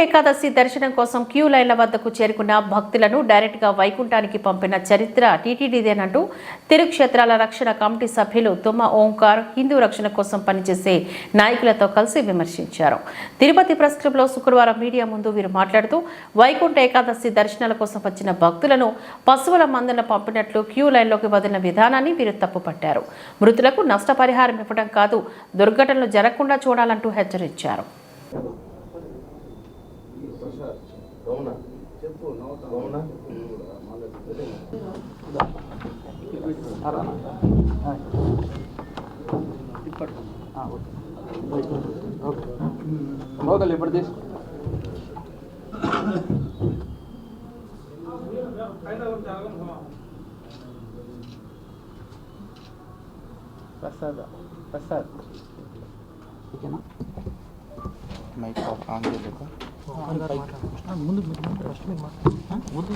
ఏకాదశి దర్శనం కోసం క్యూ లైన్ల వద్దకు చేరుకున్న భక్తులను డైరెక్ట్గా వైకుంఠానికి పంపిన చరిత్ర టీటీడీదేనంటూ తిరుక్షేత్రాల రక్షణ కమిటీ సభ్యులు తుమ్మ ఓంకార్ హిందూ రక్షణ కోసం పనిచేసే నాయకులతో కలిసి విమర్శించారు. తిరుపతి ప్రెస్ క్లబ్లో శుక్రవారం మీడియా ముందు వీరు మాట్లాడుతూ వైకుంఠ ఏకాదశి దర్శనాల కోసం వచ్చిన భక్తులను పశువుల మందన పంపినట్లు క్యూ లైన్లోకి వదిలిన విధానాన్ని వీరు తప్పుపట్టారు. మృతులకు నష్టపరిహారం ఇవ్వడం కాదు, దుర్ఘటనలు జరగకుండా చూడాలంటూ హెచ్చరించారు.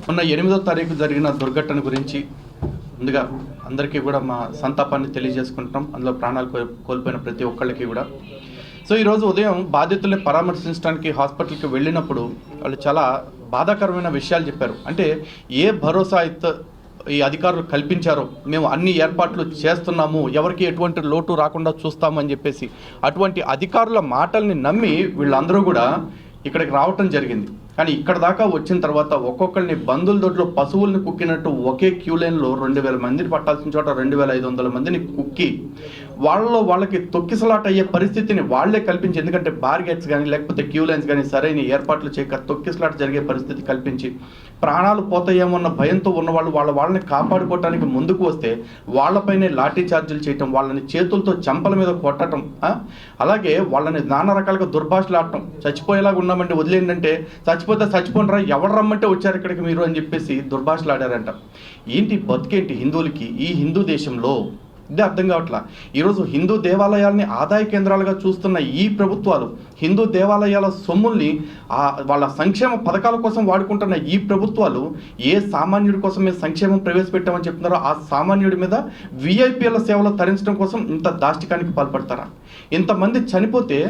మొన్న 8వ తారీఖు జరిగిన దుర్ఘటన గురించి ముందుగా అందరికీ కూడా మా సంతాపాన్ని తెలియజేసుకుంటున్నాం. అందులో ప్రాణాలు కోల్పోయిన ప్రతి ఒక్కళ్ళకి కూడా. సో ఈరోజు ఉదయం బాధితుల్ని పరామర్శించడానికి హాస్పిటల్కి వెళ్ళినప్పుడు వాళ్ళు చాలా బాధాకరమైన విషయాలు చెప్పారు. అంటే ఏ భరోసా అయితే ఈ అధికారులు కల్పించారో, మేము అన్ని ఏర్పాట్లు చేస్తున్నాము, ఎవరికి ఎటువంటి లోటు రాకుండా చూస్తామని చెప్పేసి అటువంటి అధికారుల మాటల్ని నమ్మి వీళ్ళందరూ కూడా ఇక్కడికి రావటం జరిగింది. కానీ ఇక్కడ దాకా వచ్చిన తర్వాత ఒక్కొక్కరిని బంధువుల దొడ్లో పశువుల్ని కుక్కినట్టు ఒకే క్యూ లైన్లో 2000 మందిని పట్టాల్సిన చోట 2500 మందిని కుక్కి వాళ్ళకి తొక్కిసలాట అయ్యే పరిస్థితిని వాళ్లే కల్పించి, ఎందుకంటే బార్గేట్స్ కానీ లేకపోతే క్యూ లైన్స్ కానీ సరైన ఏర్పాట్లు చేయక తొక్కిసలాట జరిగే పరిస్థితి కల్పించి ప్రాణాలు పోతాయేమన్న భయంతో ఉన్నవాళ్ళు వాళ్ళని కాపాడుకోవటానికి ముందుకు వస్తే వాళ్ళపైనే లాఠీ చార్జీలు చేయటం, వాళ్ళని చేతులతో చెంపల మీద కొట్టడం, అలాగే వాళ్ళని నానా రకాలుగా దుర్భాషలాడటం, చచ్చిపోయేలాగా ఉన్నామంటే వదిలేందంటే చచ్చిపోతే చచ్చిపోనరా, ఎవరు రమ్మంటే వచ్చారు ఇక్కడికి మీరు అని చెప్పేసి దుర్భాషలాడారంట. ఏంటి బతికేంటి హిందువులకి ఈ హిందూ దేశంలో? ఇదే అర్థం కావట్లా. ఈరోజు హిందూ దేవాలయాల్ని ఆదాయ కేంద్రాలుగా చూస్తున్న ఈ ప్రభుత్వాలు హిందూ దేవాలయాల సొమ్ముల్ని వాళ్ళ సంక్షేమ పథకాల కోసం వాడుకుంటున్న ఈ ప్రభుత్వాలు ఏ సామాన్యుడి కోసం మేము సంక్షేమం ప్రవేశపెట్టామని చెప్తున్నారో ఆ సామాన్యుడి మీద విఐపీల సేవలు తరించడం కోసం ఇంత దాష్టికానికి పాల్పడతారా? ఇంతమంది చనిపోతే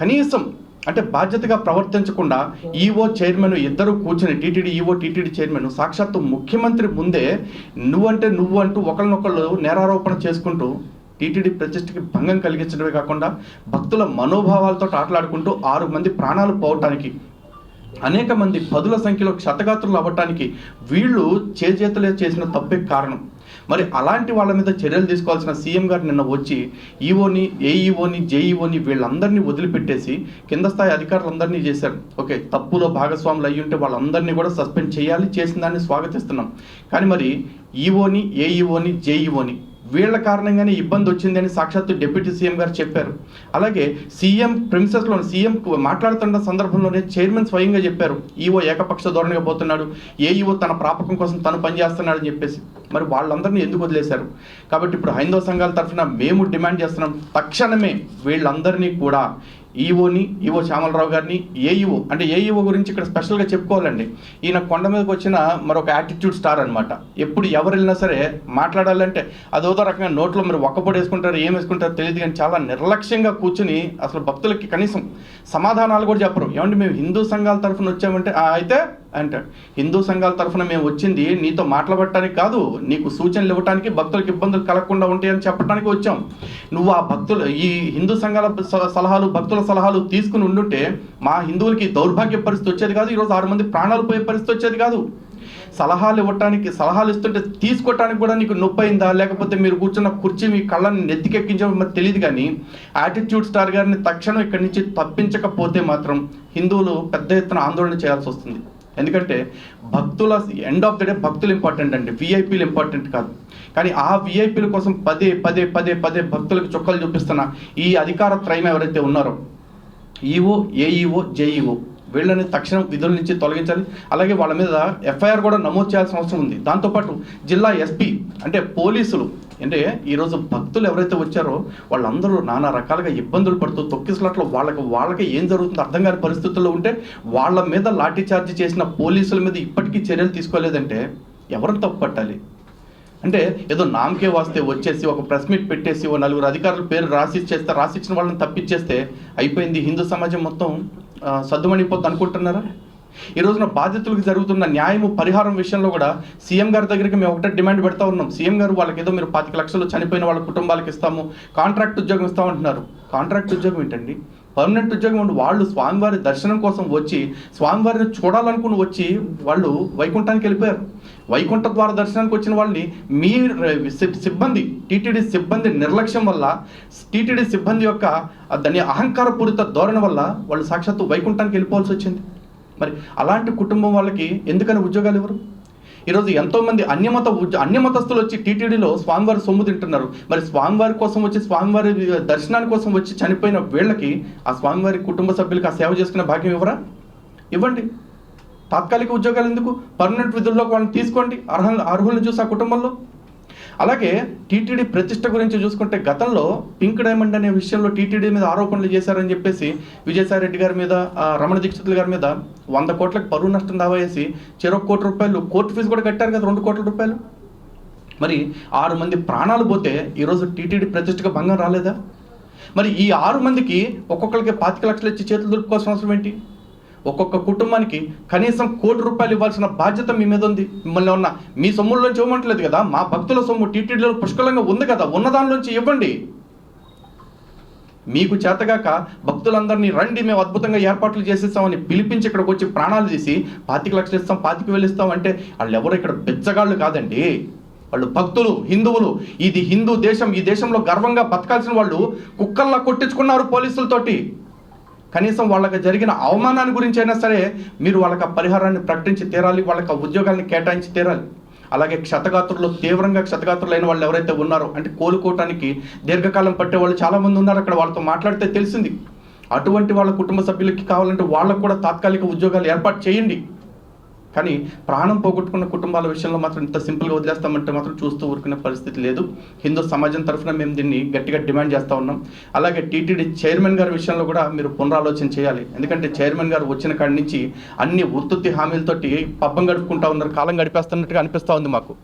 కనీసం అంటే బాధ్యతగా ప్రవర్తించకుండా ఈఓ చైర్మన్ ఇద్దరు కూర్చుని టీటీడీ ఈఓ టీటీడీ చైర్మన్ సాక్షాత్తు ముఖ్యమంత్రి ముందే నువ్వు అంటూ ఒకరినొకళ్ళు నేరారోపణ చేసుకుంటూ టీటీడీ ప్రతిష్టకి భంగం కలిగించడమే కాకుండా భక్తుల మనోభావాలతో ఆటలాడుకుంటూ 6 మంది ప్రాణాలు పోవటానికి, అనేక మంది 10ల సంఖ్యలో క్షతగాత్రులు అవ్వటానికి వీళ్ళు చేతులే చేసిన తప్పే కారణం. మరి అలాంటి వాళ్ళ మీద చర్యలు తీసుకోవాల్సిన సీఎం గారు నిన్న వచ్చి ఈఓని, ఏఈఓని, జేఈఓని వీళ్ళందరినీ వదిలిపెట్టేసి కింద స్థాయి అధికారులందరినీ చేశారు. ఓకే, తప్పులో భాగస్వాములు అయ్యి ఉంటే వాళ్ళందరినీ కూడా సస్పెండ్ చేయాలి, చేసిన దాన్ని స్వాగతిస్తున్నాం. కానీ మరి ఈఓని, ఏఈఓని, జేఈఓని వీళ్ళ కారణంగానే ఇబ్బంది వచ్చిందని సాక్షాత్తు డిప్యూటీ సీఎం గారు చెప్పారు. అలాగే సీఎం ప్రిమిసెస్లో సీఎం మాట్లాడుతున్న సందర్భంలోనే చైర్మన్ స్వయంగా చెప్పారు, ఈఓ ఏకపక్ష ధోరణిగా పోతున్నాడు, ఏఈఓ తన ప్రాపకం కోసం తను పనిచేస్తున్నాడని చెప్పేసి. మరి వాళ్ళందరినీ ఎందుకు వదిలేశారు? కాబట్టి ఇప్పుడు హైందవ సంఘాల తరఫున మేము డిమాండ్ చేస్తున్నాం, తక్షణమే వీళ్ళందరినీ కూడా ఈఓ శ్యామలరావు గారిని, ఏఈఓ గురించి ఇక్కడ స్పెషల్గా చెప్పుకోవాలండి. ఈయన కొండ మీదకి వచ్చిన మరొక యాటిట్యూడ్ స్టార్ అనమాట. ఎప్పుడు ఎవరు వెళ్ళినా సరే మాట్లాడాలంటే అదోదో రకంగా నోట్లో మరి ఒక్కపొడి వేసుకుంటారు, ఏం వేసుకుంటారో తెలియదు, కానీ చాలా నిర్లక్ష్యంగా కూర్చుని అసలు భక్తులకి కనీసం సమాధానాలు కూడా చెప్పరు. ఏమంటే మేము హిందూ సంఘాల తరఫున వచ్చామంటే అయితే అంటాడు, హిందూ సంఘాల తరఫున మేము వచ్చింది నీతో మాట్లాడటానికి కాదు, నీకు సూచనలు ఇవ్వడానికి, భక్తులకు ఇబ్బందులు కలగకుండా ఉంటాయని చెప్పడానికి వచ్చాం. నువ్వు ఆ భక్తులు ఈ హిందూ సంఘాల సలహాలు, భక్తుల సలహాలు తీసుకుని ఉండుంటే మా హిందువులకి దౌర్భాగ్య పరిస్థితి వచ్చేది కాదు, ఈరోజు 6 మంది ప్రాణాలు పోయే పరిస్థితి వచ్చేది కాదు. సలహాలు ఇస్తుంటే తీసుకోవటానికి కూడా నీకు నొప్పి అయిందా, లేకపోతే మీరు కూర్చున్న కుర్చీ మీ కళ్ళని నెత్తికెక్కించడం తెలియదు. కానీ యాటిట్యూడ్ స్టార్ గారిని తక్షణం ఇక్కడి నుంచి తప్పించకపోతే మాత్రం హిందువులు పెద్ద ఎత్తున ఆందోళన చేయాల్సి వస్తుంది. ఎందుకంటే భక్తుల ఎండ్ ఆఫ్ ద డే భక్తులు ఇంపార్టెంట్ అండి, విఐపీలు ఇంపార్టెంట్ కాదు. కానీ ఆ విఐపీల కోసం పదే భక్తులకు చుక్కలు చూపిస్తున్న ఈ అధికార త్రయం ఎవరైతే ఉన్నారో ఈఓ, ఏఈఓ, జేఈఓ వీళ్ళని తక్షణం విధుల నుంచి తొలగించాలి. అలాగే వాళ్ళ మీద ఎఫ్ఐఆర్ కూడా నమోదు చేయాల్సిన అవసరం ఉంది. దాంతోపాటు జిల్లా ఎస్పీ అంటే పోలీసులు, అంటే ఈరోజు భక్తులు ఎవరైతే వచ్చారో వాళ్ళందరూ నానా రకాలుగా ఇబ్బందులు పడుతూ తొక్కిసలాట్లో వాళ్ళకి ఏం జరుగుతుందో అర్థం కాని పరిస్థితుల్లో ఉంటే వాళ్ళ మీద లాఠీ చార్జ్ చేసిన పోలీసుల మీద ఇప్పటికీ చర్యలు తీసుకోలేదంటే ఎవరిని తప్పు పట్టాలి? అంటే ఏదో నామకే వాస్తే వచ్చేసి ఒక ప్రెస్ మీట్ పెట్టేసి ఓ 4 అధికారుల పేరు రాసిచ్చిన వాళ్ళని తప్పించేస్తే అయిపోయింది. హిందూ సమాజం మొత్తం సద్దుమణిపోద్ది అనుకుంటున్నారా? ఈ రోజున బాధితులకు జరుగుతున్న న్యాయము పరిహారం విషయంలో కూడా సీఎం గారి దగ్గరికి మేము ఒకటే డిమాండ్ పెడతా ఉన్నాం. సీఎం గారు వాళ్ళకి ఏదో మీరు 25 లక్షలు చనిపోయిన వాళ్ళ కుటుంబాలకు ఇస్తాము, కాంట్రాక్ట్ ఉద్యోగం ఇస్తామంటున్నారు. కాంట్రాక్ట్ ఉద్యోగం ఏంటండి? పర్మనెంట్ ఉద్యోగం ఉండి వాళ్ళు స్వామివారి దర్శనం కోసం వచ్చి స్వామివారిని చూడాలనుకుని వచ్చి వాళ్ళు వైకుంఠానికి వెళ్ళిపోయారు. వైకుంఠ ద్వార దర్శనానికి వచ్చిన వాళ్ళని మీ సిబ్బంది, టీటీడీ సిబ్బంది నిర్లక్ష్యం వల్ల, టీటీడీ సిబ్బంది యొక్క దాని అహంకారపూరిత ధోరణి వల్ల వాళ్ళు సాక్షాత్తు వైకుంఠానికి వెళ్ళిపోవాల్సి వచ్చింది. మరి అలాంటి కుటుంబం వాళ్ళకి ఎందుకని ఉద్యోగాలు ఇవ్వరు? ఈరోజు ఎంతోమంది అన్యమతస్తులు వచ్చి టీటీడీలో స్వామివారి సొమ్ము తింటున్నారు. మరి స్వామివారి కోసం వచ్చి స్వామివారి దర్శనాని కోసం వచ్చి చనిపోయిన వీళ్ళకి ఆ స్వామివారి కుటుంబ సభ్యులకి ఆ సేవ చేసుకునే భాగ్యం ఇవ్వరా? ఇవ్వండి. తాత్కాలిక ఉద్యోగాలు ఎందుకు? పర్మనెంట్ విధుల్లోకి వాళ్ళని తీసుకోండి, అర్హులను చూసి ఆ కుటుంబంలో. అలాగే టీటీడీ ప్రతిష్ట గురించి చూసుకుంటే గతంలో పింక్ డైమండ్ అనే విషయంలో టీటీడీ మీద ఆరోపణలు చేశారని చెప్పేసి విజయసాయి రెడ్డి గారి మీద, రమణ దీక్షితుల గారి మీద 100 కోట్లకు పరువు నష్టం దావా వేసి చెరొక ₹1 కోటి కోర్టు ఫీజు కూడా కట్టారు కదా, ₹2 కోట్ల. మరి 6 మంది ప్రాణాలు పోతే ఈరోజు టీటీడీ ప్రతిష్టకు భంగం రాలేదా? మరి ఈ 6 మందికి ఒక్కొక్కరికి 25 లక్షలు ఇచ్చి చేతులు దులుపుకోవాల్సిన అవసరం ఏంటి? ఒక్కొక్క కుటుంబానికి కనీసం ₹1 కోటి ఇవ్వాల్సిన బాధ్యత మీ మీద ఉంది. మిమ్మల్ని ఉన్న మీ సొమ్ముల్లోంచి ఇవ్వమంటలేదు కదా, మా భక్తుల సొమ్ము టీటీడీలో పుష్కలంగా ఉంది కదా, ఉన్న దానిలోంచి ఇవ్వండి. మీకు చేతగాక భక్తులందరినీ రండి, మేము అద్భుతంగా ఏర్పాట్లు చేసేస్తామని పిలిపించి ఇక్కడికి వచ్చి ప్రాణాలు తీసి 25 లక్షలు ఇస్తాం, 25,000 ఇస్తాం అంటే వాళ్ళు ఎవరు ఇక్కడ బెచ్చగాళ్ళు కాదండి. వాళ్ళు భక్తులు, హిందువులు. ఇది హిందూ దేశం. ఈ దేశంలో గర్వంగా బతకాల్సిన వాళ్ళు కుక్కల్లా కొట్టించుకున్నారు పోలీసులతోటి. కనీసం వాళ్ళకి జరిగిన అవమానాన్ని గురించి అయినా సరే మీరు వాళ్ళకి ఆ పరిహారాన్ని ప్రకటించి తీరాలి, వాళ్ళకి ఆ ఉద్యోగాల్ని కేటాయించి తీరాలి. అలాగే క్షతగాత్రులు, తీవ్రంగా క్షతగాత్రులైన వాళ్ళు ఎవరైతే ఉన్నారో, అంటే కోలుకోవటానికి దీర్ఘకాలం పట్టే వాళ్ళు చాలామంది ఉన్నారు. అక్కడ వాళ్ళతో మాట్లాడితే తెలిసింది. అటువంటి వాళ్ళ కుటుంబ సభ్యులకి కావాలంటే వాళ్ళకు కూడా తాత్కాలిక ఉద్యోగాలు ఏర్పాటు చేయండి. కానీ ప్రాణం పోగొట్టుకున్న కుటుంబాల విషయంలో మాత్రం ఇంత సింపుల్గా వదిలేస్తామంటే మాత్రం చూస్తూ ఊరుకునే పరిస్థితి లేదు. హిందూ సమాజం తరఫున మేము దీన్ని గట్టిగా డిమాండ్ చేస్తూ ఉన్నాం. అలాగే టీటీడీ చైర్మన్ గారి విషయంలో కూడా మీరు పునరాలోచన చేయాలి. ఎందుకంటే చైర్మన్ గారు వచ్చిన కాడి నుంచి అన్ని ఉత్తుత్తి హామీలతోటి పబ్బం గడుపుకుంటా ఉన్నారు, కాలం గడిపేస్తున్నట్టుగా అనిపిస్తూ ఉంది మాకు.